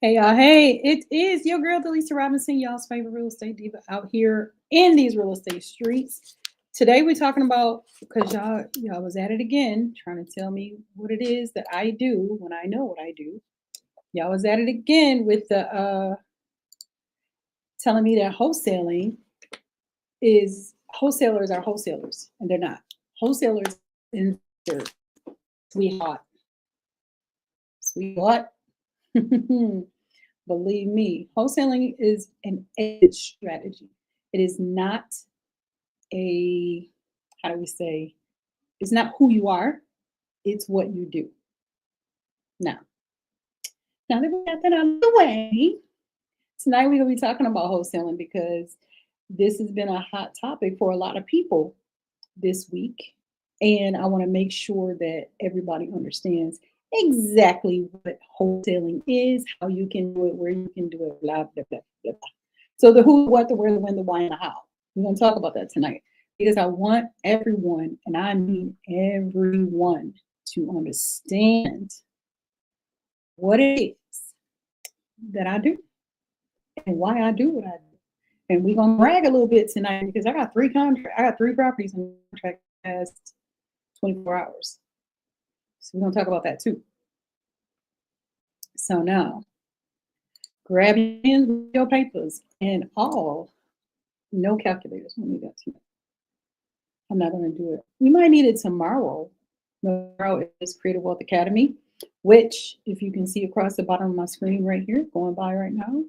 Hey, y'all. Hey, it is your girl, Delisa Robinson, y'all's favorite real estate diva out here in these real estate streets. Today, we're talking about because y'all was at it again, trying to tell me what it is that I do when I know what I do. Y'all was at it again with the telling me that wholesalers are wholesalers, and they're not. Wholesalers in sweetheart, sweetheart. Believe me, wholesaling is an edge strategy. It is not a, how do we say, it's not who you are, it's what you do. Now, now that we got that out of the way, tonight we're going to be talking about wholesaling because this has been a hot topic for a lot of people this week. And I want to make sure that everybody understands exactly what wholesaling is, how you can do it, where you can do it, blah, blah, blah, blah. So the who, what, the where, the when, the why, and the how. We're going to talk about that tonight because I want everyone, and I mean everyone, to understand what it is that I do and why I do what I do. And we're gonna brag a little bit tonight because I got three properties in contract past 24 hours. So we're gonna talk about that too. So now grab your papers and all, no calculators. Let me do that. I'm not gonna do it. We might need it tomorrow. Tomorrow is Creative Wealth Academy, which if you can see across the bottom of my screen right here, going by right now.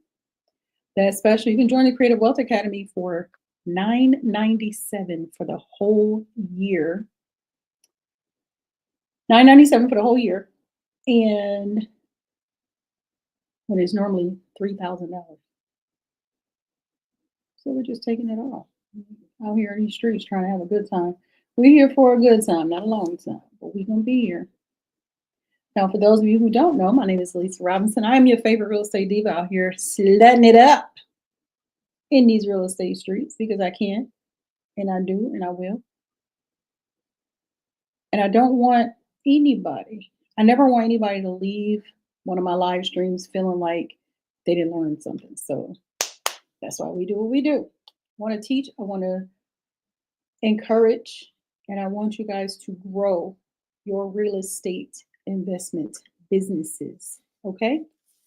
That special, you can join the Creative Wealth Academy for $9.97 for the whole year. $9.97 for the whole year. And when it's normally $3,000. So we're just taking it off. Out here in these streets trying to have a good time. We're here for a good time, not a long time, but we're going to be here. Now, for those of you who don't know, my name is Lisa Robinson. I am your favorite real estate diva out here slutting it up in these real estate streets because I can, and I do, and I will. And I don't want I never want anybody to leave one of my live streams feeling like they didn't learn something. So that's why we do what we do. I want to teach, I want to encourage, and I want you guys to grow your real estate investment businesses. Okay?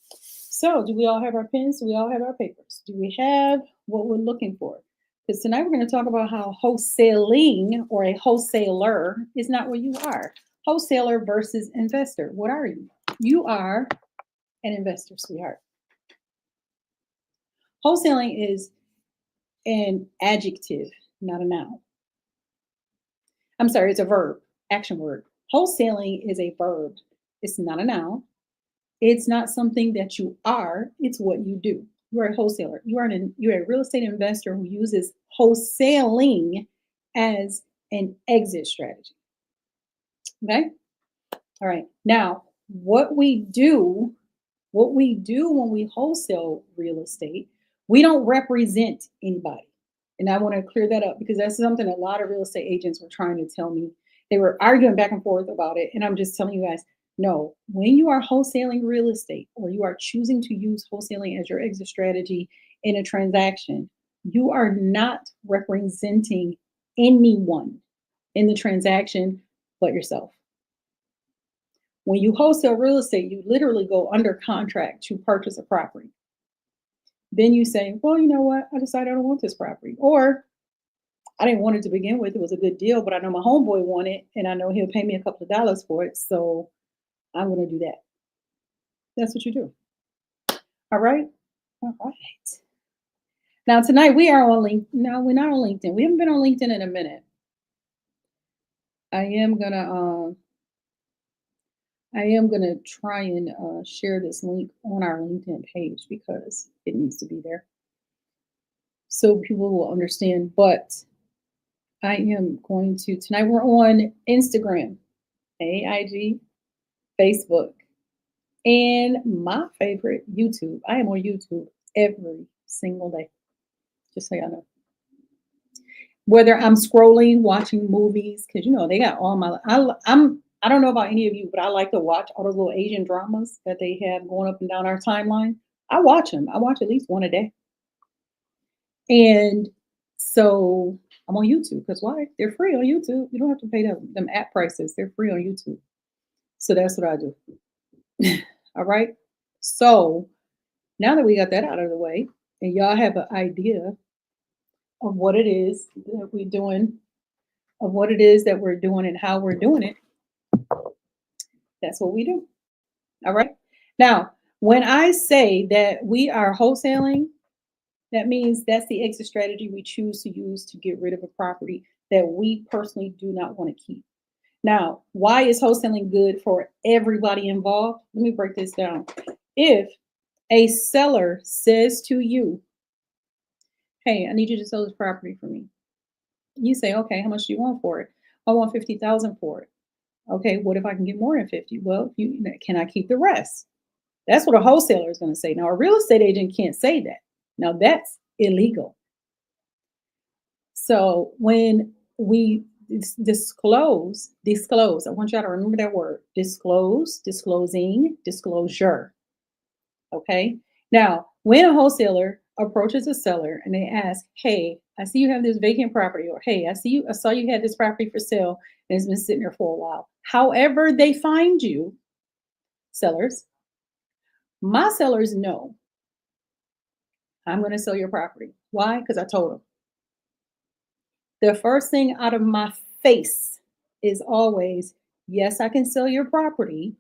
So, do we all have our pens? Do we all have our papers? Do we have what we're looking for? Because tonight we're going to talk about how wholesaling or a wholesaler is not what you are. Wholesaler versus investor. What are you? You are an investor, sweetheart. Wholesaling is an adjective, not a noun. I'm sorry, it's a verb, action word. Wholesaling is a verb. It's not a noun. It's not something that you are, it's what you do. You're a wholesaler. You're a real estate investor who uses wholesaling as an exit strategy. Okay? All right. Now, what we do when we wholesale real estate, we don't represent anybody. And I want to clear that up because that's something a lot of real estate agents were trying to tell me. They were arguing back and forth about it. And I'm just telling you guys, no, when you are wholesaling real estate or you are choosing to use wholesaling as your exit strategy in a transaction, you are not representing anyone in the transaction but yourself. When you wholesale real estate, you literally go under contract to purchase a property. Then you say, well, you know what? I decided I don't want this property. Or I didn't want it to begin with. It was a good deal, but I know my homeboy want it and I know he'll pay me a couple of dollars for it. So I'm going to do that. That's what you do. All right. All right. Now tonight we are on LinkedIn. No, we're not on LinkedIn. We haven't been on LinkedIn in a minute. I am gonna try and share this link on our LinkedIn page because it needs to be there so people will understand. But I am going to tonight. We're on Instagram, AIG, Facebook, and my favorite, YouTube. I am on YouTube every single day. Just so y'all know. Whether I'm scrolling, watching movies, because they got all my. I don't know about any of you, but I like to watch all those little Asian dramas that they have going up and down our timeline. I watch them. I watch at least one a day. And so I'm on YouTube because why? They're free on YouTube. You don't have to pay them app prices. They're free on YouTube. So that's what I do. All right. So now that we got that out of the way, and y'all have an idea of what it is that we're doing, of what it is that we're doing and how we're doing it, that's what we do. All right. Now, when I say that we are wholesaling, that means that's the exit strategy we choose to use to get rid of a property that we personally do not want to keep. Now, why is wholesaling good for everybody involved? Let me break this down. If a seller says to you, hey, I need you to sell this property for me. You say, okay, how much do you want for it? I want 50,000 for it. Okay, what if I can get more than 50? Well, can I keep the rest? That's what a wholesaler is going to say. Now, a real estate agent can't say that. Now, that's illegal. So when we disclose, I want y'all to remember that word, disclose, disclosing, disclosure. Okay. Now, when a wholesaler approaches a seller and they ask, hey, I see you have this vacant property, or hey, I saw you had this property for sale and it's been sitting there for a while. However, they find you, sellers, my sellers know I'm going to sell your property. Why? Because I told them. The first thing out of my face is always, yes, I can sell your property.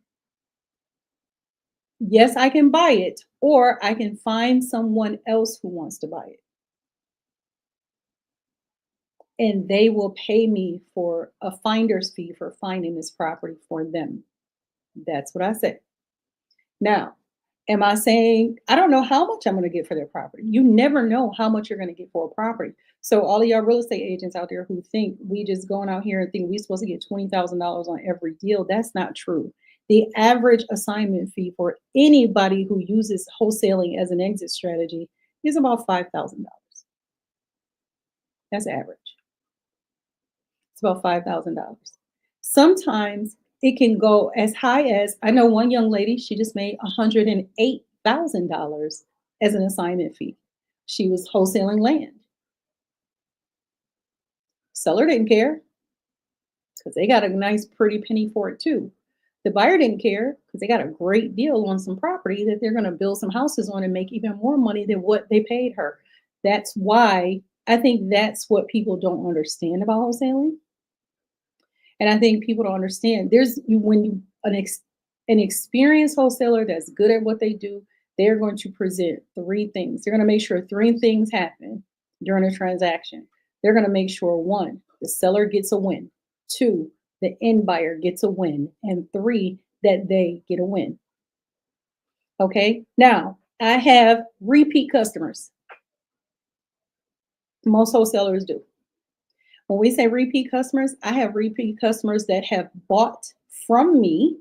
Yes, I can buy it, or I can find someone else who wants to buy it. And they will pay me for a finder's fee for finding this property for them. That's what I said. Now, am I saying I don't know how much I'm going to get for their property? You never know how much you're going to get for a property. So all of y'all real estate agents out there who think we just going out here and think we're supposed to get $20,000 on every deal, that's not true. The average assignment fee for anybody who uses wholesaling as an exit strategy is about $5,000. That's average. It's about $5,000. Sometimes it can go as high as, I know one young lady, she just made $108,000 as an assignment fee. She was wholesaling land. Seller didn't care because they got a nice pretty penny for it too. The buyer didn't care because they got a great deal on some property that they're going to build some houses on and make even more money than what they paid her. That's why I think that's what people don't understand about wholesaling. And I think people don't understand. There's when you an experienced wholesaler that's good at what they do, they're going to present three things. They're going to make sure three things happen during a transaction. They're going to make sure one, the seller gets a win. Two, the end buyer gets a win. And three, that they get a win. Okay. Now, I have repeat customers. Most wholesalers do. When we say repeat customers, I have repeat customers that have bought from me,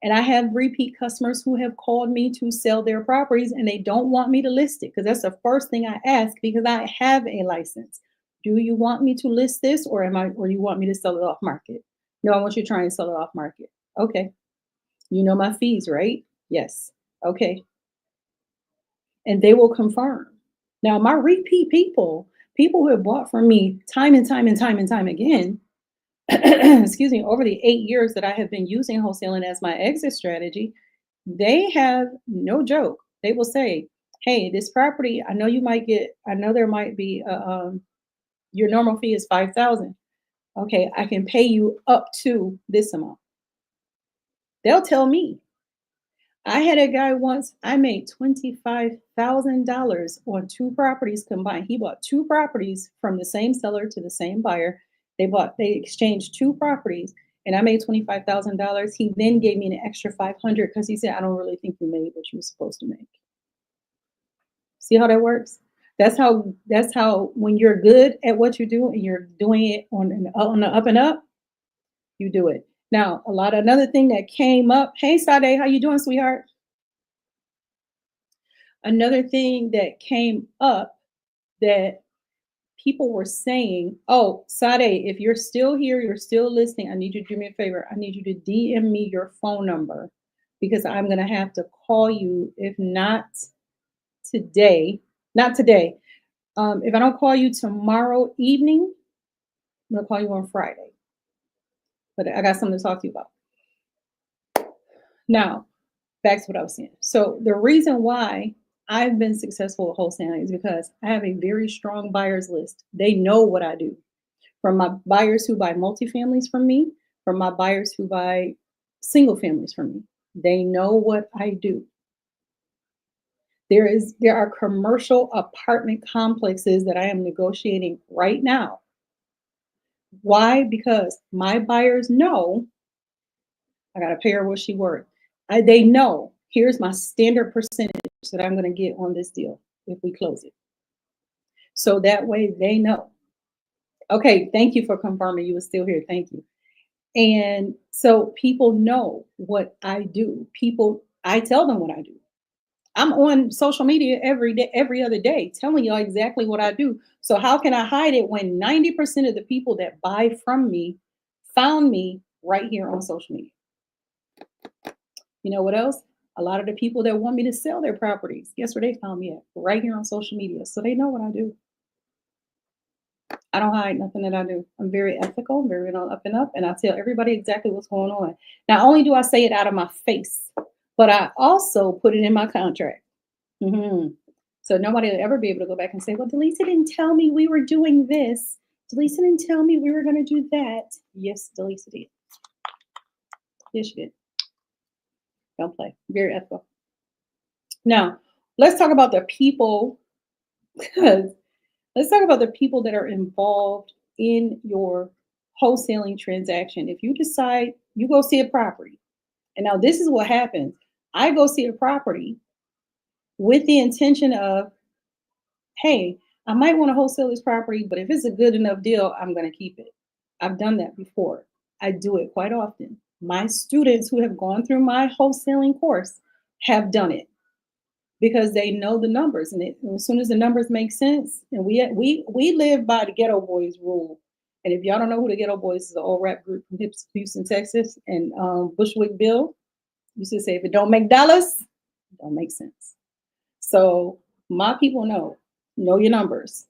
and I have repeat customers who have called me to sell their properties and they don't want me to list it because that's the first thing I ask because I have a license. Do you want me to list this or you want me to sell it off market? No, I want you to try and sell it off market. Okay. You know my fees, right? Yes. Okay. And they will confirm. Now, my repeat people who have bought from me time and time and time and time again, excuse me, over the 8 years that I have been using wholesaling as my exit strategy, they have no joke. They will say, hey, this property, I know there might be, your normal fee is 5,000. Okay, I can pay you up to this amount. They'll tell me. I had a guy once, I made $25,000 on two properties combined. He bought two properties from the same seller to the same buyer. They exchanged two properties and I made $25,000. He then gave me an extra 500 because he said, I don't really think you made what you were supposed to make. See how that works? That's how when you're good at what you do and you're doing it on the up and up, you do it. Now, another thing that came up. Hey, Sade, how you doing, sweetheart? Another thing that came up that people were saying, oh, Sade, if you're still here, you're still listening, I need you to do me a favor. I need you to DM me your phone number because I'm going to have to call you, if not today, not today. If I don't call you tomorrow evening, I'm going to call you on Friday. But I got something to talk to you about. Now, back to what I was saying. So the reason why I've been successful with wholesaling is because I have a very strong buyers list. They know what I do. From my buyers who buy multifamilies from me, from my buyers who buy single families from me. They know what I do. There are commercial apartment complexes that I am negotiating right now. Why? Because my buyers know I got to pay her what she worth. They know here's my standard percentage that I'm going to get on this deal if we close it. So that way they know. Okay, thank you for confirming you were still here. Thank you. And so people know what I do. I tell them what I do. I'm on social media every day, every other day, telling y'all exactly what I do. So how can I hide it when 90% of the people that buy from me found me right here on social media? You know what else? A lot of the people that want me to sell their properties, guess where they found me at? Right here on social media. So they know what I do. I don't hide nothing that I do. I'm very ethical, very on up and up, and I tell everybody exactly what's going on. Not only do I say it out of my face, but I also put it in my contract. So nobody will ever be able to go back and say, well, Delisa didn't tell me we were doing this. Delisa didn't tell me we were going to do that. Yes, Delisa did. Yes, she did. Don't play. Very ethical. Now, let's talk about the people. Let's talk about the people that are involved in your wholesaling transaction. If you decide you go see a property, and now this is what happens. I go see a property with the intention of, hey, I might want to wholesale this property, but if it's a good enough deal, I'm going to keep it. I've done that before. I do it quite often. My students who have gone through my wholesaling course have done it because they know the numbers, and as soon as the numbers make sense, and we live by the Ghetto Boys rule. And if y'all don't know who the Ghetto Boys is, an old rap group from Houston, Texas, and Bushwick Bill used to say, if it don't make dollars, it don't make sense. So my people know your numbers,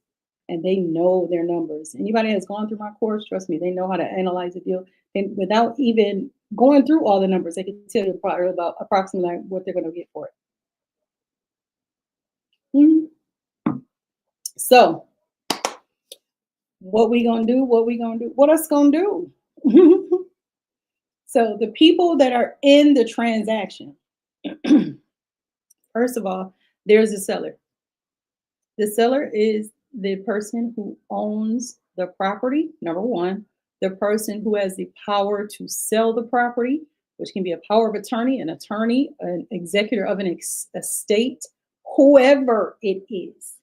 and they know their numbers. Anybody that's gone through my course, trust me, they know how to analyze a deal. And without even going through all the numbers, they can tell you probably about approximately what they're going to get for it. So what we gonna do? What we gonna do? What us gonna do? So the people that are in the transaction, first of all, there's a seller. The seller is the person who owns the property, number one, the person who has the power to sell the property, which can be a power of attorney, an executor of an estate, whoever it is.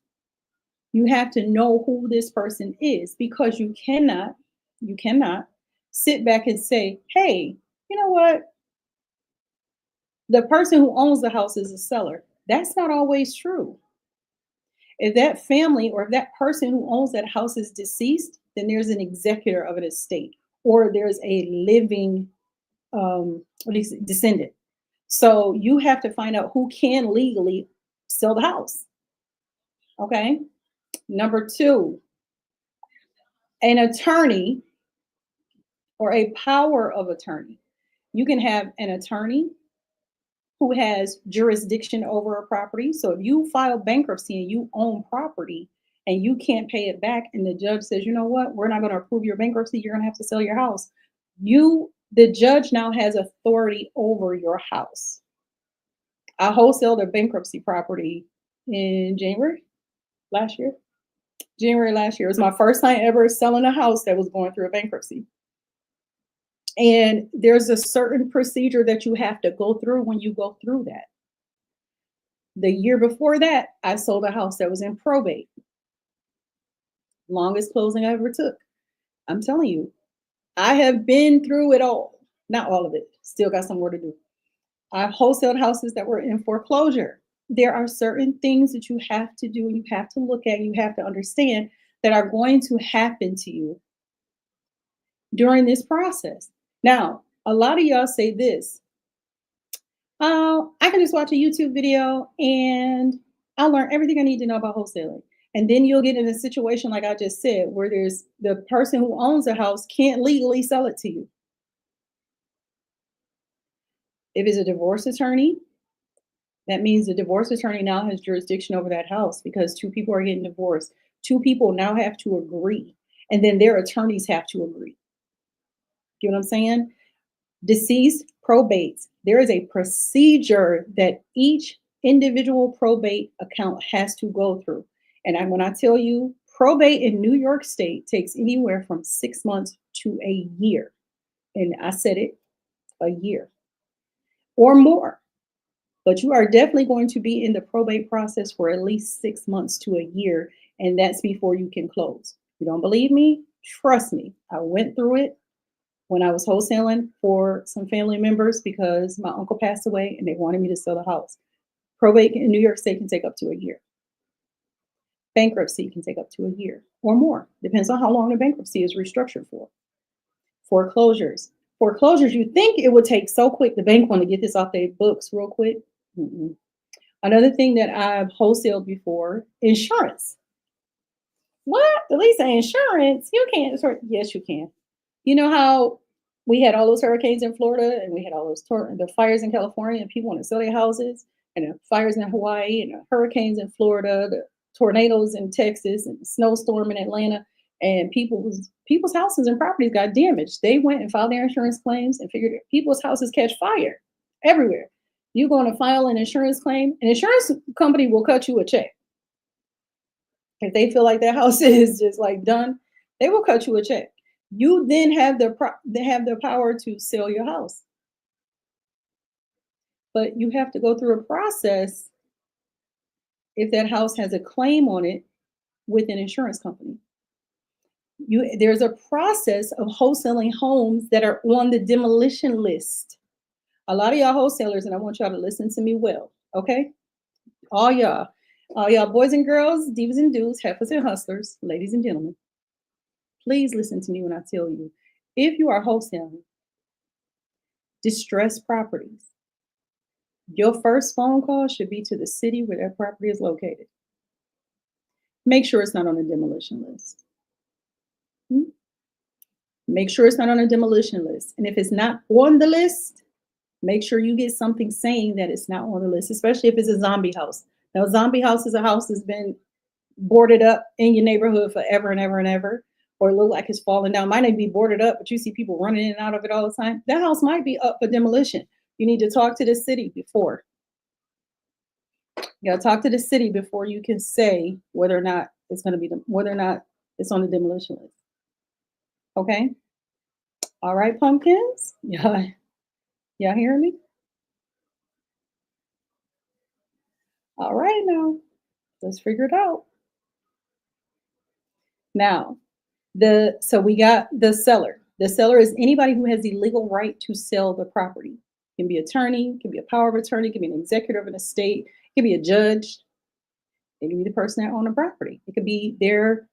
You have to know who this person is, because you cannot sit back and say, hey, you know what? The person who owns the house is a seller. That's not always true. If that family or if that person who owns that house is deceased, then there's an executor of an estate, or there's a living descendant. So you have to find out who can legally sell the house. Okay. Number two, an attorney or a power of attorney. You can have an attorney who has jurisdiction over a property. So if you file bankruptcy and you own property and you can't pay it back, and the judge says, you know what, we're not going to approve your bankruptcy, you're going to have to sell your house. The judge now has authority over your house. I wholesaled a bankruptcy property in January last year. It was my first time ever selling a house that was going through a bankruptcy. And there's a certain procedure that you have to go through when you go through that. The year before that, I sold a house that was in probate. Longest closing I ever took. I'm telling you, I have been through it all. Not all of it. Still got some more to do. I've wholesaled houses that were in foreclosure. There are certain things that you have to do, you have to look at, you have to understand that are going to happen to you during this process. Now, a lot of y'all say this, oh, I can just watch a YouTube video and I'll learn everything I need to know about wholesaling. And then you'll get in a situation like I just said, where there's the person who owns the house can't legally sell it to you. If it's a divorce attorney, that means the divorce attorney now has jurisdiction over that house because two people are getting divorced. Two people now have to agree, and then their attorneys have to agree. You know what I'm saying? Deceased probates. There is a procedure that each individual probate account has to go through. And when I tell you, probate in New York State takes anywhere from 6 months to a year. And I said it, a year or more. But you are definitely going to be in the probate process for at least 6 months to a year. And that's before you can close. You don't believe me? Trust me. I went through it when I was wholesaling for some family members because my uncle passed away and they wanted me to sell the house. Probate in New York State can take up to a year. Bankruptcy can take up to a year or more. Depends on how long the bankruptcy is restructured for. Foreclosures. Foreclosures, you think it would take so quick. The bank want to get this off their books real quick. Mm-mm. Another thing that I've wholesaled before, insurance. What? Lisa, insurance? You can't. Yes, you can. You know how we had all those hurricanes in Florida and we had all those the fires in California and people want to sell their houses and the fires in Hawaii and the hurricanes in Florida, the tornadoes in Texas and the snowstorm in Atlanta, and people's houses and properties got damaged. They went and filed their insurance claims and figured people's houses catch fire everywhere. You're going to file an insurance claim, an insurance company will cut you a check. If they feel like their house is just like done, they will cut you a check. You then have the power to sell your house. But you have to go through a process if that house has a claim on it with an insurance company. There's a process of wholesaling homes that are on the demolition list. A lot of y'all wholesalers, and I want y'all to listen to me well, okay? All y'all boys and girls, divas and dudes, heifers and hustlers, ladies and gentlemen, please listen to me when I tell you, if you are wholesaling distressed properties, your first phone call should be to the city where that property is located. Make sure it's not on the demolition list. Make sure it's not on a demolition list. And if it's not on the list, make sure you get something saying that it's not on the list, especially if it's a zombie house. Now, a zombie house is a house that's been boarded up in your neighborhood forever and ever and ever, or it look like it's falling down. Might not be boarded up, but you see people running in and out of it all the time. That house might be up for demolition. You need to talk to the city before. You got to talk to the city before you can say whether or not it's going to be whether or not it's on the demolition list. Okay. All right, pumpkins. Y'all hearing me? All right, now let's figure it out. Now, so we got the seller. The seller is anybody who has the legal right to sell the property. It can be attorney, it can be a power of attorney, it can be an executor of an estate, it can be a judge, it can be the person that owned the property. It could be their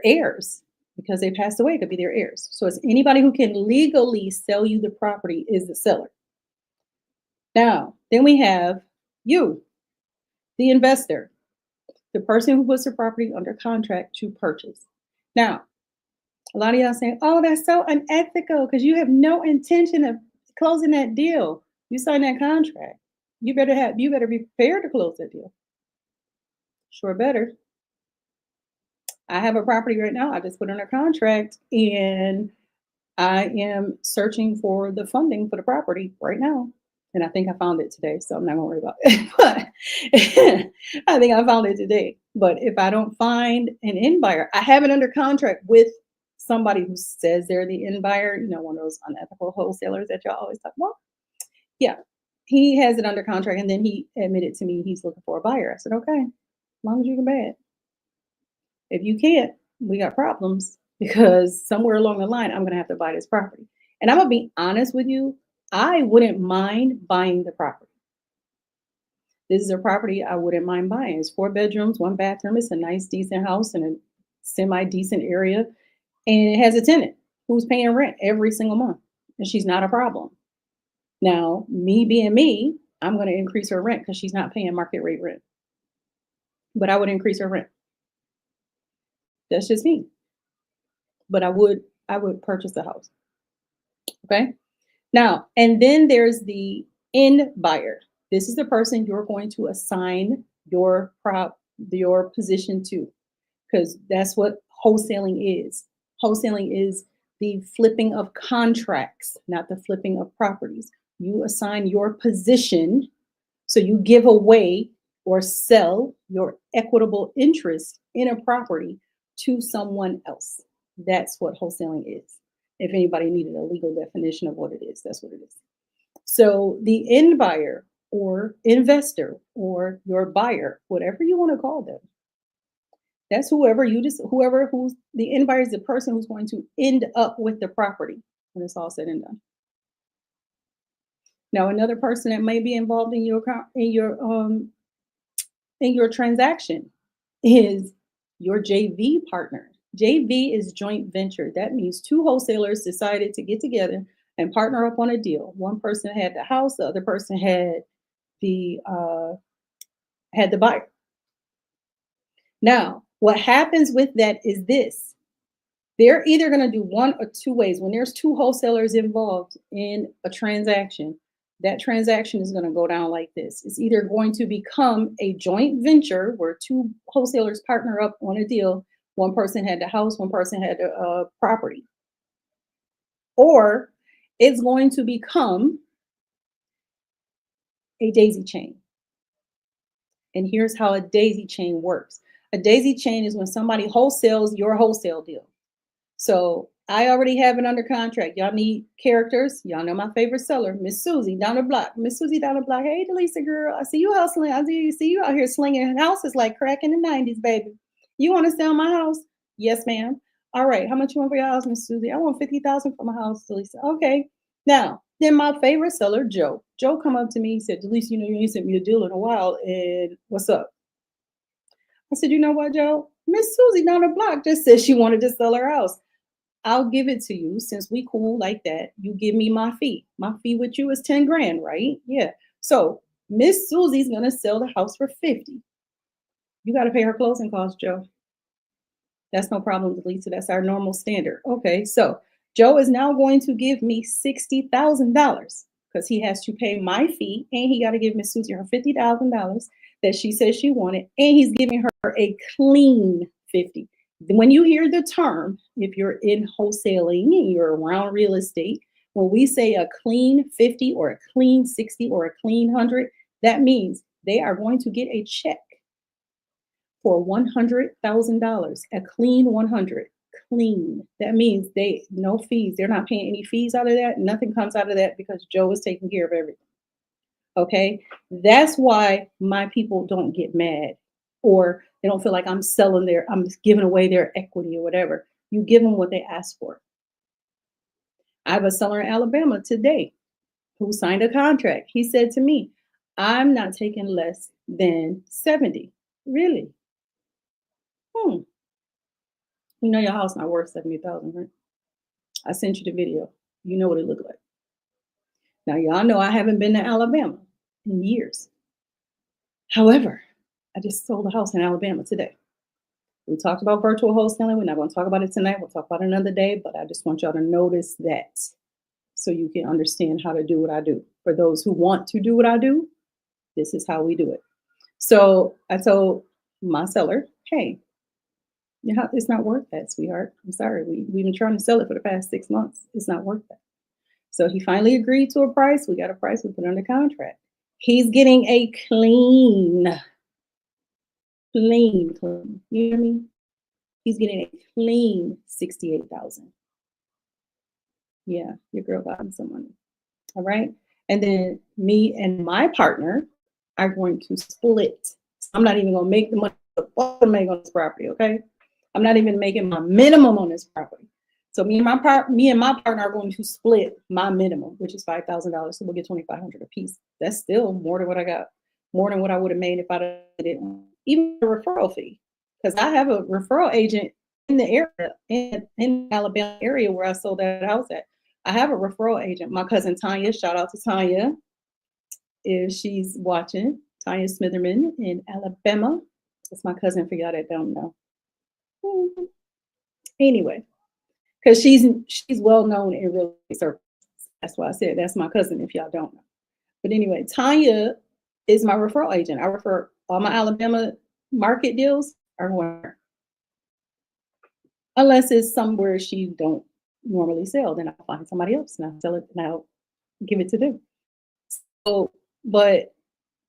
heirs because they passed away. It could be their heirs. So it's anybody who can legally sell you the property is the seller. Now, then we have you, the investor, the person who puts the property under contract to purchase. Now, a lot of y'all saying, oh, that's so unethical because you have no intention of closing that deal. You signed that contract. You better be prepared to close that deal. Sure better. I have a property right now. I just put under contract and I am searching for the funding for the property right now. And I think I found it today, so I'm not gonna worry about it. But I think I found it today. But if I don't find an end buyer, I have it under contract with somebody who says they're the end buyer, one of those unethical wholesalers that y'all always talk about. Yeah, he has it under contract, and then he admitted to me he's looking for a buyer. I said, okay, as long as you can pay it. If you can't, we got problems because somewhere along the line, I'm gonna have to buy this property. And I'm gonna be honest with you, I wouldn't mind buying the property. This is a property I wouldn't mind buying. It's 4 bedrooms, 1 bathroom. It's a nice, decent house in a semi-decent area, and it has a tenant who's paying rent every single month, and she's not a problem. Now, me being me, I'm going to increase her rent because she's not paying market rate rent, but I would increase her rent. That's just me. But I would purchase the house. Okay. Now, and then there's the end buyer. This is the person you're going to assign your position to, because that's what wholesaling is. Wholesaling is the flipping of contracts, not the flipping of properties. You assign your position, so you give away or sell your equitable interest in a property to someone else. That's what wholesaling is. If anybody needed a legal definition of what it is, that's what it is. So the end buyer or investor or your buyer, whatever you want to call them, that's whoever who's the end buyer is the person who's going to end up with the property when it's all said and done. Now, another person that may be involved in your transaction is your JV partner. JV is joint venture. That means two wholesalers decided to get together and partner up on a deal. One person had the house, the other person had the buyer. Now, what happens with that is this. They're either going to do one or two ways. When there's two wholesalers involved in a transaction, that transaction is going to go down like this. It's either going to become a joint venture where two wholesalers partner up on a deal. One person had the house, one person had the property. Or it's going to become a daisy chain. And here's how a daisy chain works. A daisy chain is when somebody wholesales your wholesale deal. So I already have it under contract. Y'all need characters. Y'all know my favorite seller, Miss Susie down the block. Miss Susie down the block. Hey, Delisa girl, I see you hustling. I see you out here slinging houses like crack in the 90s, baby. You want to sell my house? Yes, ma'am. All right. How much you want for your house, Miss Susie? I want 50,000 for my house, Delisa. Okay. Now, then my favorite seller, Joe. Joe come up to me. He said, Delisa, you ain't sent me a deal in a while. And what's up? I said, you know what, Joe? Miss Susie down the block just said she wanted to sell her house. I'll give it to you since we cool like that. You give me my fee. My fee with you is 10 grand, right? Yeah. So Miss Susie's gonna sell the house for 50. You got to pay her closing costs, Joe. That's no problem, Lisa. That's our normal standard. Okay, so Joe is now going to give me $60,000 because he has to pay my fee and he got to give Miss Susie her $50,000 that she says she wanted, and he's giving her a clean 50. When you hear the term, if you're in wholesaling and you're around real estate, when we say a clean 50 or a clean 60 or a clean 100, that means they are going to get a check for $100,000, a clean 100, clean. That means they no fees. They're not paying any fees out of that. Nothing comes out of that because Joe is taking care of everything. Okay, that's why my people don't get mad or they don't feel like I'm giving away their equity or whatever. You give them what they ask for. I have a seller in Alabama today who signed a contract. He said to me, I'm not taking less than 70. Really? You know your house not worth 70,000, right? I sent you the video. You know what it looked like. Now y'all know I haven't been to Alabama in years. However, I just sold a house in Alabama today. We talked about virtual wholesaling. We're not going to talk about it tonight. We'll talk about it another day, but I just want y'all to notice that so you can understand how to do what I do. For those who want to do what I do, this is how we do it. So I told my seller, hey, it's not worth that, sweetheart. I'm sorry. We've been trying to sell it for the past 6 months. It's not worth that. So he finally agreed to a price. We got a price. We put under contract. He's getting a clean. You hear me? He's getting a clean 68,000. Yeah, your girl got him some money. All right. And then me and my partner are going to split. I'm not even going to make the money to make on this property. Okay. I'm not even making my minimum on this property. So me and my partner are going to split my minimum, which is $5,000. So we'll get $2,500 a piece. That's still more than what I got, more than what I would have made if I didn't even a referral fee. Because I have a referral agent in the area, in the Alabama area where I sold that house at, I have a referral agent. My cousin Tanya, shout out to Tanya if she's watching. Tanya Smitherman in Alabama. That's my cousin for y'all that don't know. Mhm. Anyway, because she's well known in real estate circles. That's why I said that's my cousin if y'all don't know. But anyway, Tanya is my referral agent. I refer all my Alabama market deals are going her. Unless it's somewhere she don't normally sell, then I'll find somebody else and I'll sell it and I'll give it to them. So, but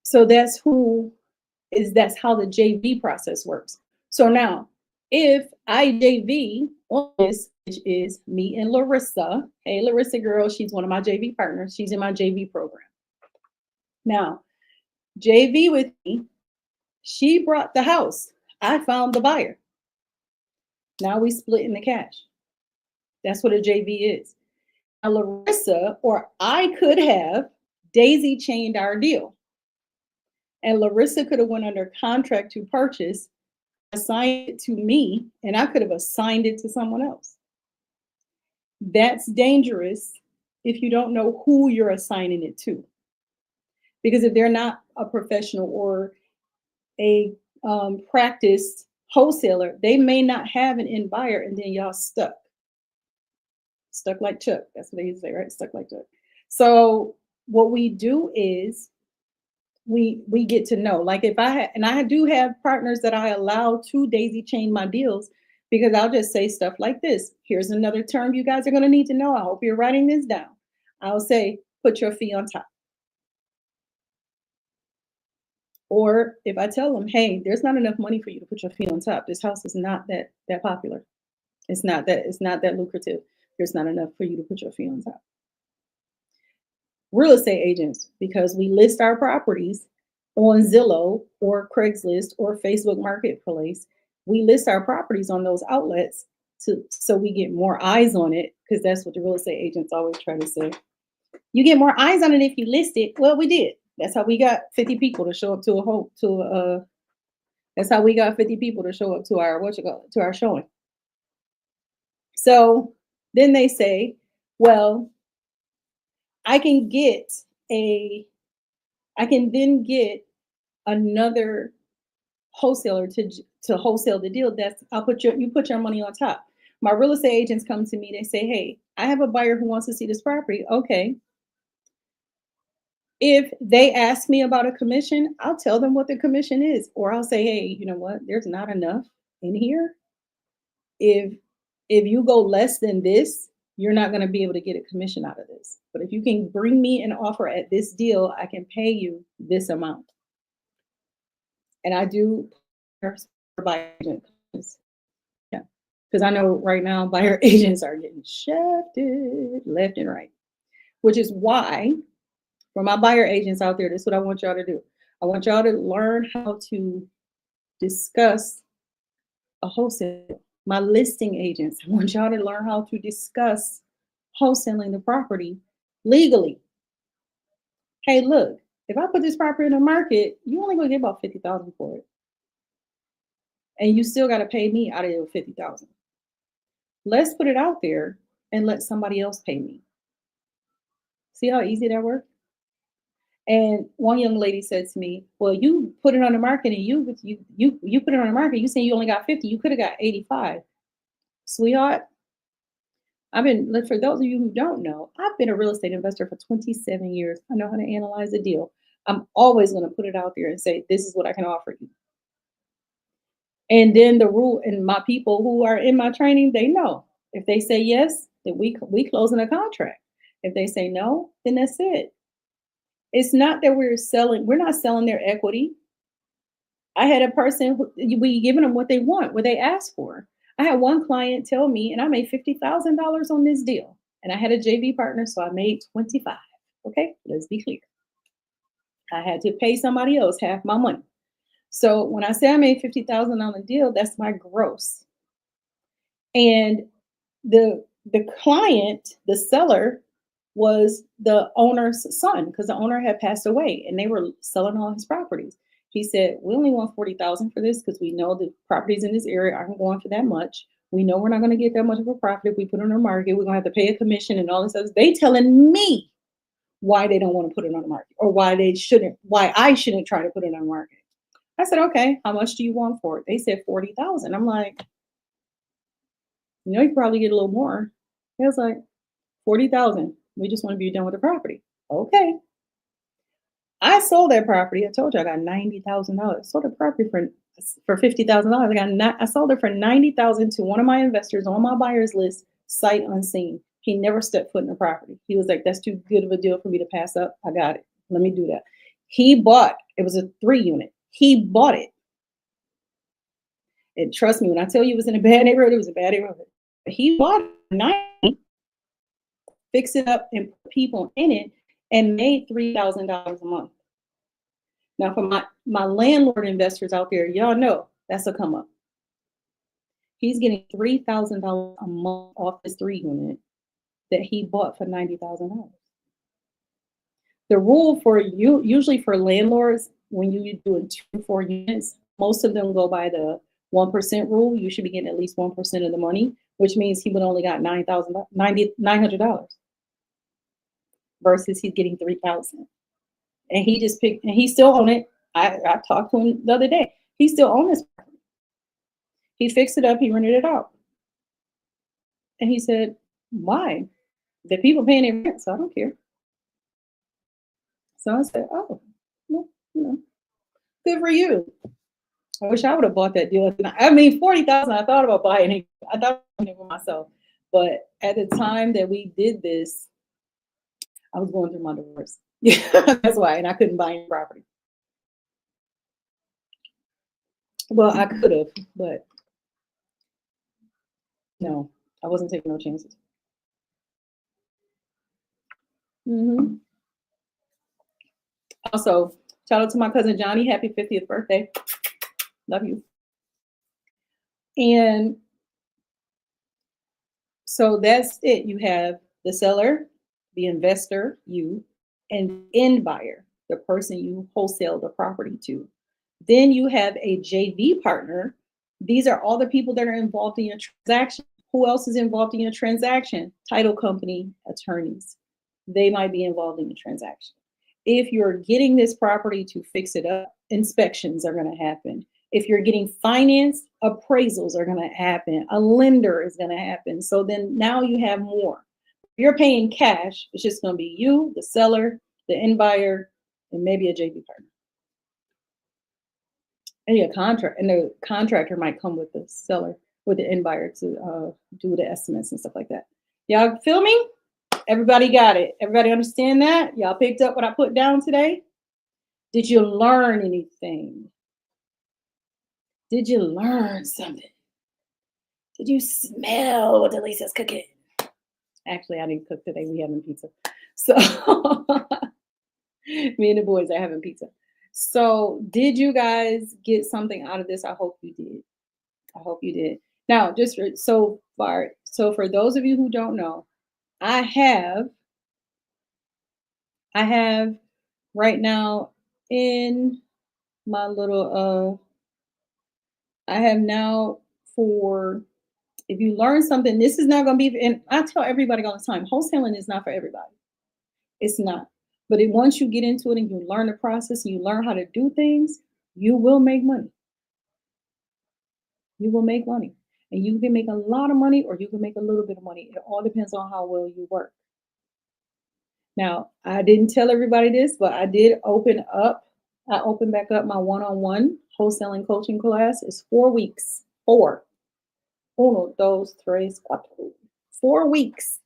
so that's how the JV process works. So now, if I JV on this, which is me and Larissa. Hey, Larissa girl, she's one of my JV partners. She's in my JV program. Now, JV with me, she brought the house. I found the buyer. Now we split in the cash. That's what a JV is. Now, Larissa, or I could have daisy chained our deal. And Larissa could have went under contract to purchase, assigned it to me, and I could have assigned it to someone else. That's dangerous if you don't know who you're assigning it to. Because if they're not a professional or a practiced wholesaler, they may not have an end buyer, and then y'all stuck. Stuck like Chuck. That's what they used to say, right? Stuck like Chuck. So what we do is we get to know. Like if I do have partners that I allow to daisy chain my deals, because I'll just say stuff like this. Here's another term you guys are going to need to know. I hope you're writing this down. I'll say, put your fee on top. Or if I tell them, hey, there's not enough money for you to put your fee on top. This house is not that popular. It's not that lucrative. There's not enough for you to put your fee on top. Real estate agents, because we list our properties on Zillow or Craigslist or Facebook Marketplace, we list our properties on those outlets so we get more eyes on it, because that's what the real estate agents always try to say. You get more eyes on it if you list it. Well, we did. That's how we got 50 people to show up that's how we got 50 people to show up to our showing. So then they say, well, I can then get another wholesaler to wholesale the deal. You put your money on top. My real estate agents come to me, they say, hey, I have a buyer who wants to see this property. Okay. If they ask me about a commission, I'll tell them what the commission is. Or I'll say, hey, you know what? There's not enough in here. If you go less than this, you're not going to be able to get a commission out of this. But if you can bring me an offer at this deal, I can pay you this amount. And I do buyer agents. Yeah. Because I know right now buyer agents are getting shafted left and right, which is why for my buyer agents out there, this is what I want y'all to do. I want y'all to learn how to discuss a wholesale. My listing agents, I want y'all to learn how to discuss wholesaling the property legally. Hey, look, if I put this property in the market, you only gonna get about $50,000 for it, and you still got to pay me out of your $50,000. Let's put it out there and let somebody else pay me. See how easy that works? And one young lady said to me, well, you put it on the market and you put it on the market. You saying you only got 50, you could have got 85. Sweetheart, for those of you who don't know, I've been a real estate investor for 27 years. I know how to analyze a deal. I'm always going to put it out there and say, this is what I can offer you. And then the rule, and my people who are in my training, they know if they say yes, then we close in a contract. If they say no, then that's it. It's not that we're not selling their equity. I had a person, we giving them what they want, what they asked for. I had one client tell me, and I made $50,000 on this deal. And I had a JV partner, so I made 25. Okay, let's be clear. I had to pay somebody else half my money. So when I say I made $50,000 on the deal, that's my gross. And the client, the seller, was the owner's son, because the owner had passed away and they were selling all his properties. He said, we only want $40,000 for this because we know the properties in this area aren't going for that much. We know we're not going to get that much of a profit if we put it on the market. We're going to have to pay a commission and all this stuff. They telling me why they don't want to put it on the market or why I shouldn't try to put it on the market. I said, okay, how much do you want for it? They said 40,000. I'm like, you know, you could probably get a little more. It was like 40,000. We just want to be done with the property. Okay. I sold that property. I told you I got $90,000. Sold the property for $50,000. I sold it for $90,000 to one of my investors on my buyer's list, sight unseen. He never stepped foot in the property. He was like, "That's too good of a deal for me to pass up. I got it. Let me do that." He bought. It was a 3-unit. He bought it. And trust me, when I tell you it was in a bad neighborhood, it was a bad neighborhood. He bought it, fixed it up, and put people in it, and made $3,000 a month. Now, for my landlord investors out there, y'all know that's a come up. He's getting $3,000 a month off his 3-unit that he bought for $90,000. The rule for you, usually for landlords, when you do 2 4 units, most of them go by the 1% rule. You should be getting at least 1% of the money, which means he would only got $900 versus he's getting 3,000. And he just picked, and he still own it. I talked to him the other day. He still owns his property. He fixed it up. He rented it out. And he said, "Why? The people paying their rent, so I don't care." So I said, "Oh, well, you know, good for you." I wish I would have bought that deal. I mean, 40,000. I thought about buying it. I thought about it for myself, but at the time that we did this, I was going through my divorce. Yeah, that's why, and I couldn't buy any property. Well, I could have, but no, I wasn't taking no chances. Hmm. Also, shout out to my cousin Johnny. Happy 50th birthday. Love you. And so that's it. You have the seller, the investor, you, and end buyer, the person you wholesale the property to. Then you have a JV partner. These are all the people that are involved in your transaction. Who else is involved in your transaction? Title company, attorneys. They might be involved in the transaction. If you're getting this property to fix it up, inspections are going to happen. If you're getting financed, appraisals are going to happen. A lender is going to happen. So then now you have more. If you're paying cash, it's just going to be you, the seller, the end buyer, and maybe a JV partner. And the contractor might come with the seller, with the end buyer to do the estimates and stuff like that. Y'all feel me? Everybody got it. Everybody understand that? Y'all picked up what I put down today? Did you learn anything? Did you learn something? Did you smell what Elisa's cooking? Actually, I didn't cook today. We having pizza. So me and the boys are having pizza. So did you guys get something out of this? I hope you did. I hope you did. Now, just so far, so for those of you who don't know, I have right now in my little I have now for, if you learn something, this is not going to be, and I tell everybody all the time, wholesaling is not for everybody. It's not. But once you get into it and you learn the process and you learn how to do things, you will make money. You will make money. And you can make a lot of money or you can make a little bit of money. It all depends on how well you work. Now, I didn't tell everybody this, but I did open back up my one-on-one wholesaling coaching class. It's 4 weeks. 4. 1, 2, 3, 4. 4 weeks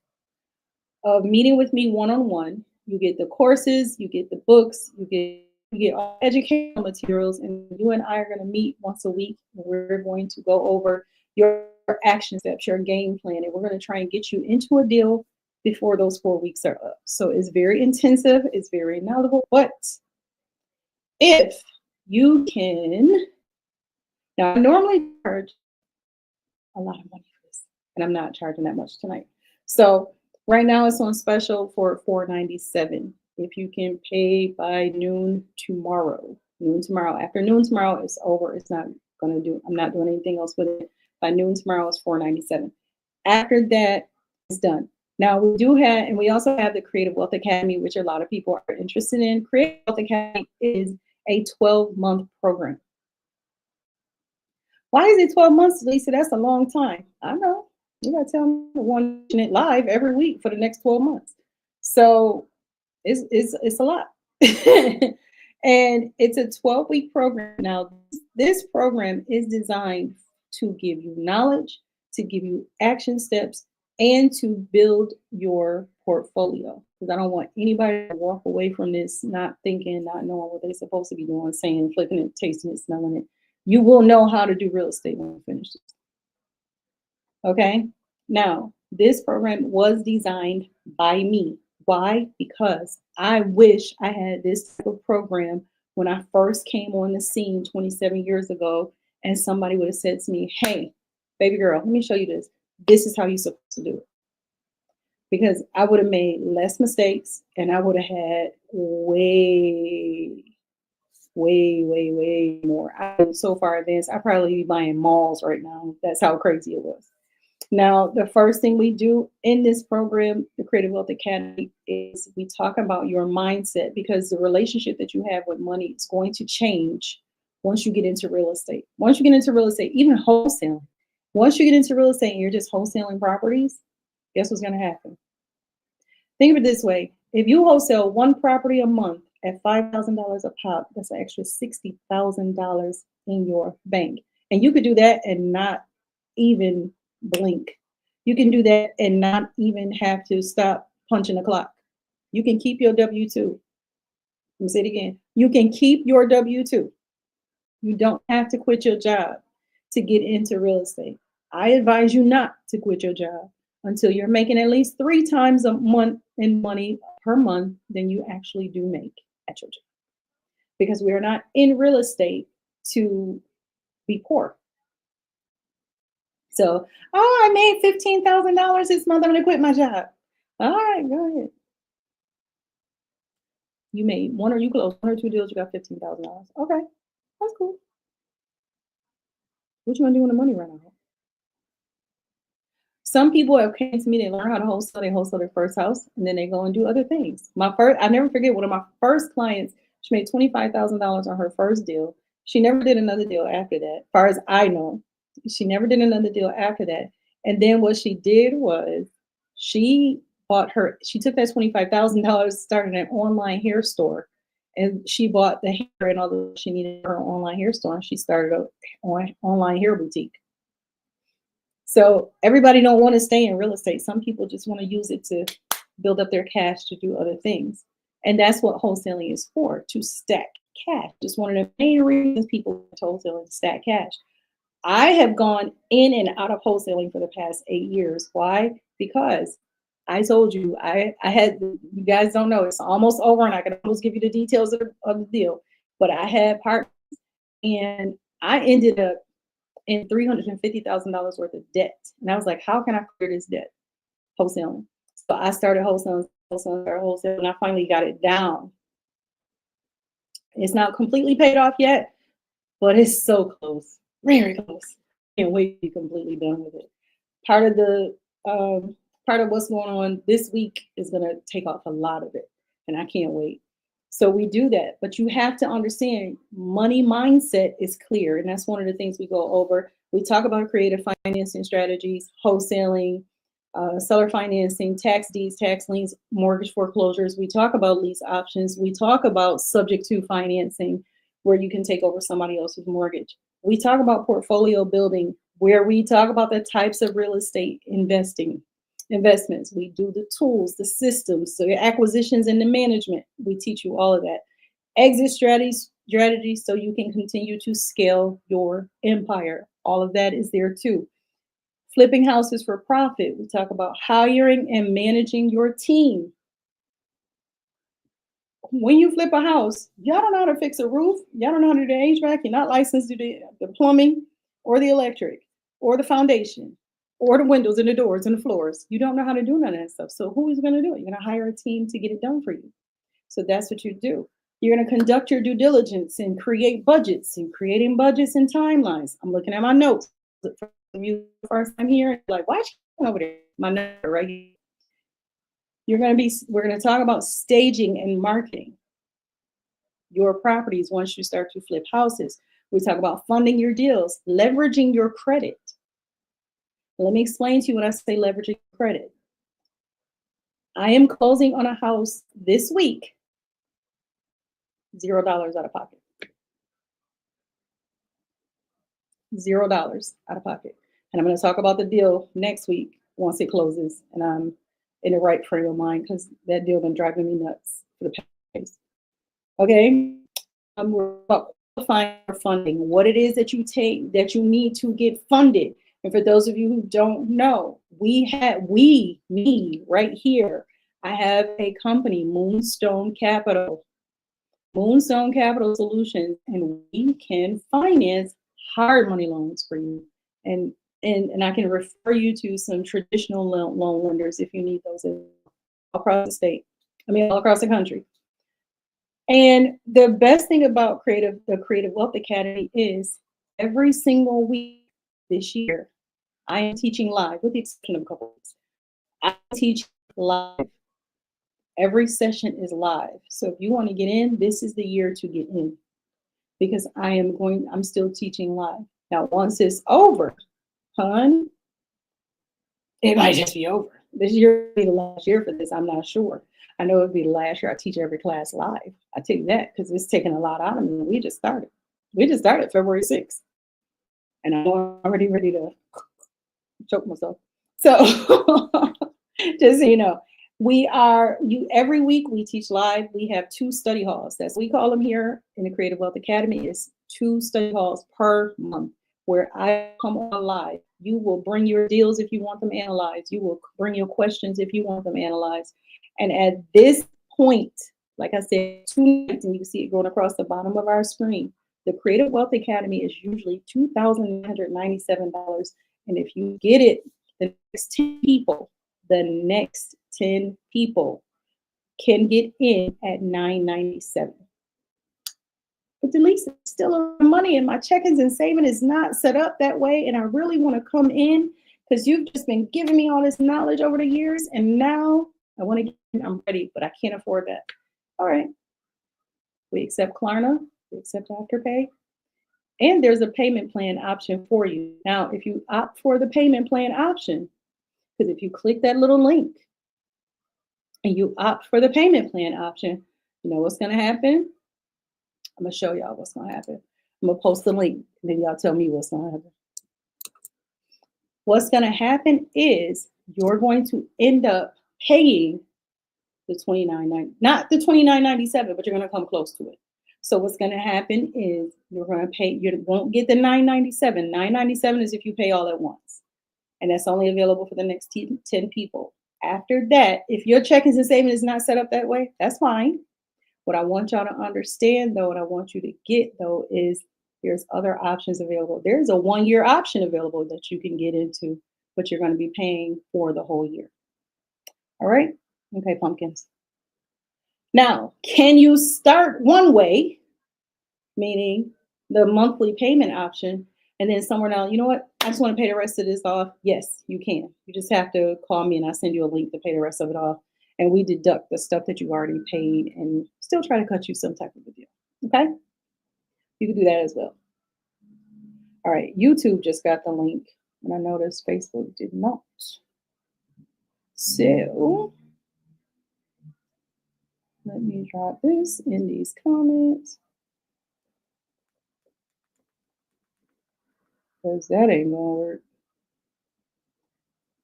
of meeting with me one-on-one. You get the courses, you get the books, you get all educational materials, and you and I are going to meet once a week. We're going to go over your action steps, your game plan, and we're going to try and get you into a deal before those 4 weeks are up. So it's very intensive, it's very knowledgeable, but if you can, now I normally charge a lot of money for this, and I'm not charging that much tonight. So right now it's on special for $497. If you can pay by noon tomorrow. After noon tomorrow, it's over. It's not gonna do. I'm not doing anything else with it. By noon tomorrow, it's $497. After that, it's done. Now we do have, and we also have the Creative Wealth Academy, which a lot of people are interested in. Creative Wealth Academy is a 12-month program. Why is it 12 months, Lisa? That's a long time. I know. You gotta tell me one it live every week for the next 12 months. So it's a lot. And it's a 12-week program. Now, this program is designed to give you knowledge, to give you action steps, and to build your portfolio. Because I don't want anybody to walk away from this not thinking, not knowing what they're supposed to be doing, saying, flipping it, tasting it, smelling it. You will know how to do real estate when you finish this. Okay? Now, this program was designed by me. Why? Because I wish I had this type of program when I first came on the scene 27 years ago, and somebody would have said to me, hey, baby girl, let me show you this. This is how you're supposed to do it. Because I would have made less mistakes and I would have had way more. I'm so far advanced. I probably be buying malls right now. That's how crazy it was. Now, the first thing we do in this program, the Creative Wealth Academy, is we talk about your mindset, because the relationship that you have with money is going to change once you get into real estate. Once you get into real estate, even wholesaling, once you get into real estate and you're just wholesaling properties, guess what's going to happen? Think of it this way. If you wholesale one property a month at $5,000 a pop, that's an extra $60,000 in your bank. And you could do that and not even blink. You can do that and not even have to stop punching the clock. You can keep your W-2. Let me say it again. You can keep your W-2. You don't have to quit your job to get into real estate. I advise you not to quit your job until you're making at least 3 times a month in money per month than you actually do make at your job. Because we are not in real estate to be poor. So, oh, I made $15,000 this month. I'm going to quit my job. All right, go ahead. You made you closed 1 or 2 deals. You got $15,000. Okay, that's cool. What you want to do when the money run out? Some people have came to me, they learn how to wholesale, they wholesale their first house, and then they go and do other things. I never forget, one of my first clients, she made $25,000 on her first deal. She never did another deal after that, as far as I know. She never did another deal after that. And then what she did was she took that $25,000, started an online hair store, and she bought the hair and all that she needed for her online hair store, and she started an online hair boutique. So everybody don't want to stay in real estate. Some people just want to use it to build up their cash to do other things. And that's what wholesaling is for, to stack cash. Just one of the main reasons people wholesale is stack cash. I have gone in and out of wholesaling for the past 8 years. Why? Because I told you, I had, you guys don't know, it's almost over and I can almost give you the details of the deal. But I had partners and I ended up in $350,000 worth of debt. And I was like, how can I clear this debt? Wholesaling. So I started wholesaling, and I finally got it down. It's not completely paid off yet, but it's so close, very close. Can't wait to be completely done with it. Part of what's going on this week is going to take off a lot of it, and I can't wait. So we do that, but you have to understand money mindset is clear. And that's one of the things we go over. We talk about creative financing strategies, wholesaling, seller financing, tax deeds, tax liens, mortgage foreclosures. We talk about lease options. We talk about subject to financing, where you can take over somebody else's mortgage. We talk about portfolio building, where we talk about the types of real estate investments. We do the tools, the systems, so the acquisitions and the management. We teach you all of that. Exit strategies so you can continue to scale your empire. All of that is there too. Flipping houses for profit. We talk about hiring and managing your team. When you flip a house, y'all don't know how to fix a roof. Y'all don't know how to do the HVAC. You're not licensed to do the plumbing or the electric or the foundation or the windows and the doors and the floors. You don't know how to do none of that stuff. So who is going to do it? You're going to hire a team to get it done for you. So that's what you do. You're going to conduct your due diligence and create budgets, and creating budgets and timelines. I'm looking at my notes for If you first time here, like, why you over there? My number right here. We're gonna talk about staging and marketing your properties once you start to flip houses. We talk about funding your deals, leveraging your credit. Let me explain to you when I say leveraging credit. I am closing on a house this week, $0 out of pocket. $0 out of pocket. And I'm going to talk about the deal next week once it closes and I'm in the right frame of mind because that deal been driving me nuts for the past days. Okay. We're about qualifying for funding, what it is that you need to get funded. And for those of you who don't know, me right here, I have a company, Moonstone Capital Solutions, and we can finance hard money loans for you. And I can refer you to some traditional loan lenders if you need those across the state. All across the country. And the best thing about the Creative Wealth Academy is every single week this year, I am teaching live, with the exception of a couple weeks. I teach live. Every session is live. So if you want to get in, this is the year to get in because I'm still teaching live. Now, once it's over, hon, it might just be over. This year will be the last year for this. I'm not sure. I know it'll be the last year I teach every class live. I tell you that because it's taking a lot out of me. We just started. February 6th. And I'm already ready to choke myself. So just so you know, every week we teach live. We have 2 study halls. That's what we call them here in the Creative Wealth Academy. Is 2 study halls per month where I come on live. You will bring your deals if you want them analyzed. You will bring your questions if you want them analyzed. And at this point, like I said, 2 nights, and you can see it going across the bottom of our screen. The Creative Wealth Academy is usually $2,997. And if you get it, the next 10 people can get in at $997. But Delisa, it's still a lot of money, and my check-ins and saving is not set up that way. And I really want to come in because you've just been giving me all this knowledge over the years, and now I want to get in. I'm ready, but I can't afford that. All right. We accept Klarna. We accept Afterpay. And there's a payment plan option for you. Now, if you opt for the payment plan option, because if you click that little link and you opt for the payment plan option, you know what's going to happen? I'm going to show y'all what's going to happen. I'm going to post the link, and then y'all tell me what's going to happen. What's going to happen is you're going to end up paying the $29.90, not the $29.97, but you're going to come close to it. So what's going to happen is you're going to pay, you won't get the $997. $997 is if you pay all at once. And that's only available for the next 10 people. After that, if your checkings and savings is not set up that way, that's fine. What I want y'all to understand, though, and I want you to get, though, is there's other options available. There's a 1-year option available that you can get into, but you're going to be paying for the whole year. All right? Okay, pumpkins. Now, can you start one way, meaning the monthly payment option, and then somewhere now, you know what? I just want to pay the rest of this off. Yes, you can. You just have to call me and I'll send you a link to pay the rest of it off. And we deduct the stuff that you already paid and still try to cut you some type of a deal. Okay? You can do that as well. All right, YouTube just got the link, and I noticed Facebook did not. So let me drop this in these comments, because that ain't gonna work.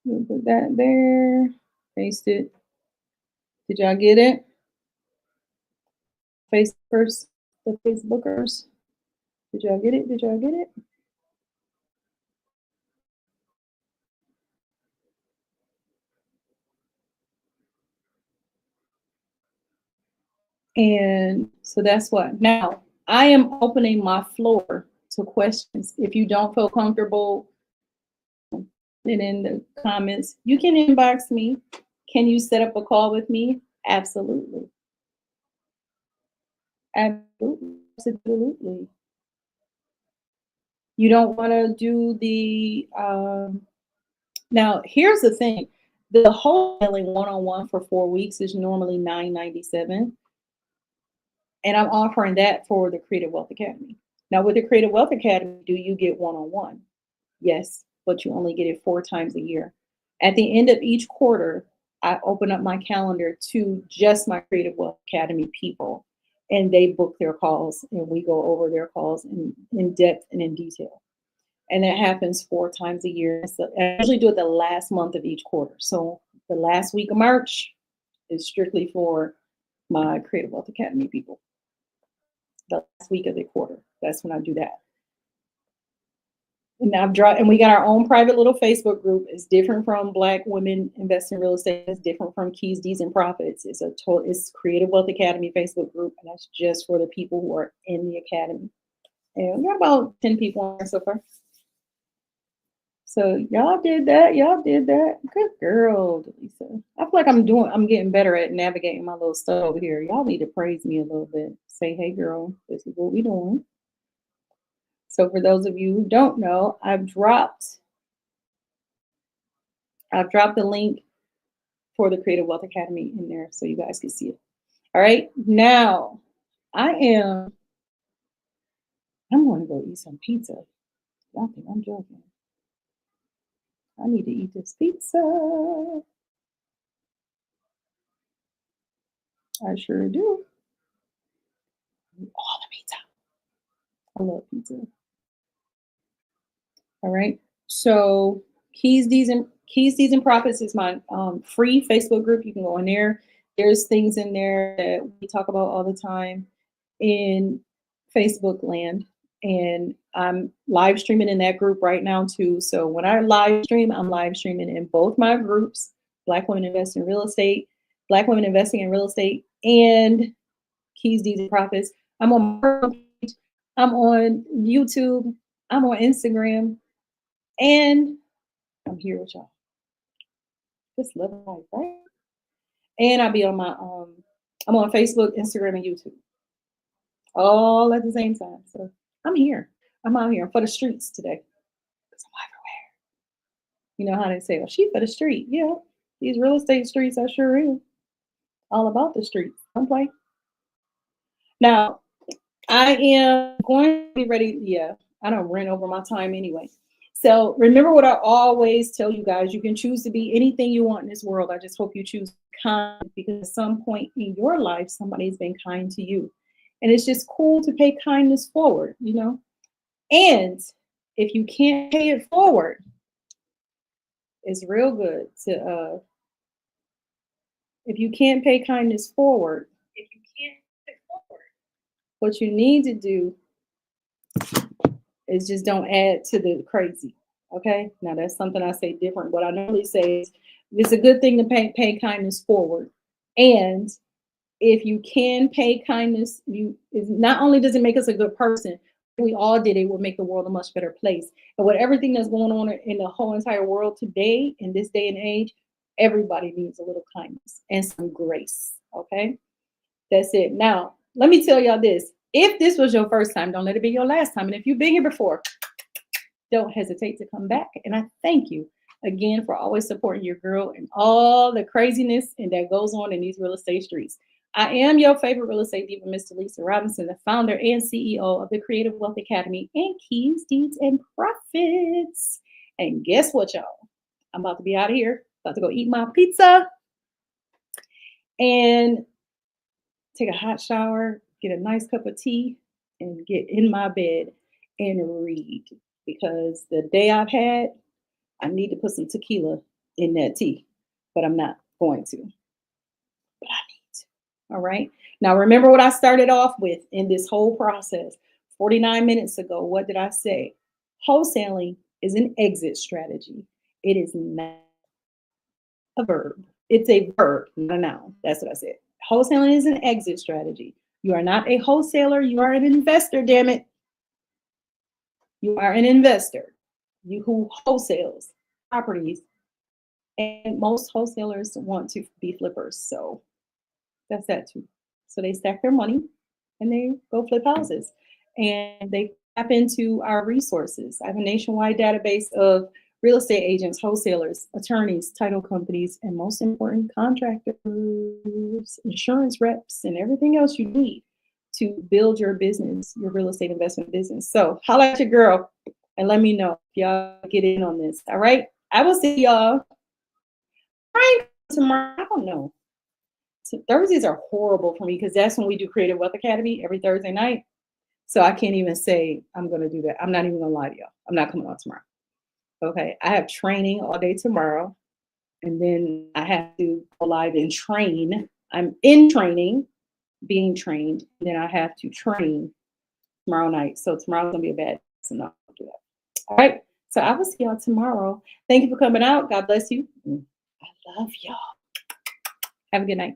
We'll put that there, paste it. Did y'all get it? Facebookers, the Facebookers. Did y'all get it? Did y'all get it? And so that's what. Now, I am opening my floor to questions. If you don't feel comfortable, and in the comments, you can inbox me. Can you set up a call with me? Absolutely. Absolutely. Absolutely. You don't want to do the now here's the thing. The wholesaling one-on-one for 4 weeks is normally $9.97, and I'm offering that for the Creative Wealth Academy. Now, with the Creative Wealth Academy, do you get one-on-one? Yes, but you only get it 4 times a year. At the end of each quarter, I open up my calendar to just my Creative Wealth Academy people, and they book their calls, and we go over their calls in depth and in detail. And that happens 4 times a year. So I usually do it the last month of each quarter. So the last week of March is strictly for my Creative Wealth Academy people. The last week of the quarter, that's when I do that. And we got our own private little Facebook group. It's different from Black Women Invest in Real Estate. It's different from Keys, Deeds, and Profits. It's Creative Wealth Academy Facebook group, and that's just for the people who are in the academy. And we got about 10 people on there so far. So y'all did that. Y'all did that. Good girl, Delisa. I feel like I'm getting better at navigating my little stuff over here. Y'all need to praise me a little bit. Say, hey girl, this is what we doing. So for those of you who don't know, I've dropped the link for the Creative Wealth Academy in there so you guys can see it. All right. Now I'm going to go eat some pizza. Y'all think I'm joking. I need to eat this pizza. I sure do. All the pizza. I love pizza. All right. So Keys, Deeds, and Profits is my free Facebook group. You can go in there. There's things in there that we talk about all the time in Facebook land. And I'm live streaming in that group right now too. So when I live stream, I'm live streaming in both my groups, Black Women Invest in Real Estate, Black Women Investing in Real Estate, and Keys, Deeds, and Profits. I'm on my page, I'm on YouTube, I'm on Instagram, and I'm here with y'all. Just love life, right? And I'll be on I'm on Facebook, Instagram, and YouTube, all at the same time. So I'm here. I'm out here. I'm for the streets today. Because I'm everywhere. You know how they say, well, she for the street. Yeah, these real estate streets, I sure am. All about the streets. Don't play. Now, I am going to be ready. Yeah, I don't run over my time anyway. So remember what I always tell you guys, you can choose to be anything you want in this world. I just hope you choose kind, because at some point in your life, somebody's been kind to you. And it's just cool to pay kindness forward, you know? And if you can't pay it forward, it's real good to, if you can't pay kindness forward, what you need to do is just don't add to the crazy. Okay. Now that's something I say different. What I normally say is it's a good thing to pay kindness forward. And if you can pay kindness, not only does it make us a good person, we all did it, will make the world a much better place. And with everything that's going on in the whole entire world today, in this day and age, everybody needs a little kindness and some grace. Okay. That's it. Now, let me tell y'all this. If this was your first time, don't let it be your last time. And if you've been here before, don't hesitate to come back. And I thank you again for always supporting your girl and all the craziness and that goes on in these real estate streets. I am your favorite real estate diva, Mr. Lisa Robinson, the founder and CEO of the Creative Wealth Academy and Keys, Deeds, and Profits. And guess what, y'all? I'm about to be out of here. About to go eat my pizza and take a hot shower, get a nice cup of tea, and get in my bed and read. Because the day I've had, I need to put some tequila in that tea, but I'm not going to. But I need to. All right. Now, remember what I started off with in this whole process 49 minutes ago. What did I say? Wholesaling is an exit strategy. It is not a verb. It's a verb, not a noun. That's what I said. Wholesaling is an exit strategy. You are not a wholesaler. You are an investor, damn it. You are an investor. You who wholesales properties. And most wholesalers want to be flippers. So that's that too. So they stack their money and they go flip houses. And they tap into our resources. I have a nationwide database of real estate agents, wholesalers, attorneys, title companies, and most important, contractors, insurance reps, and everything else you need to build your business, your real estate investment business. So holla at your girl and let me know if y'all get in on this. All right. I will see y'all tomorrow. I don't know. So Thursdays are horrible for me because that's when we do Creative Wealth Academy every Thursday night. So I can't even say I'm going to do that. I'm not even going to lie to y'all. I'm not coming on tomorrow. Okay. I have training all day tomorrow. And then I have to go live and train. I'm in training, being trained. And then I have to train tomorrow night. So tomorrow's going to be a bad day. So no, I'll do that. All right. So I will see y'all tomorrow. Thank you for coming out. God bless you. I love y'all. Have a good night.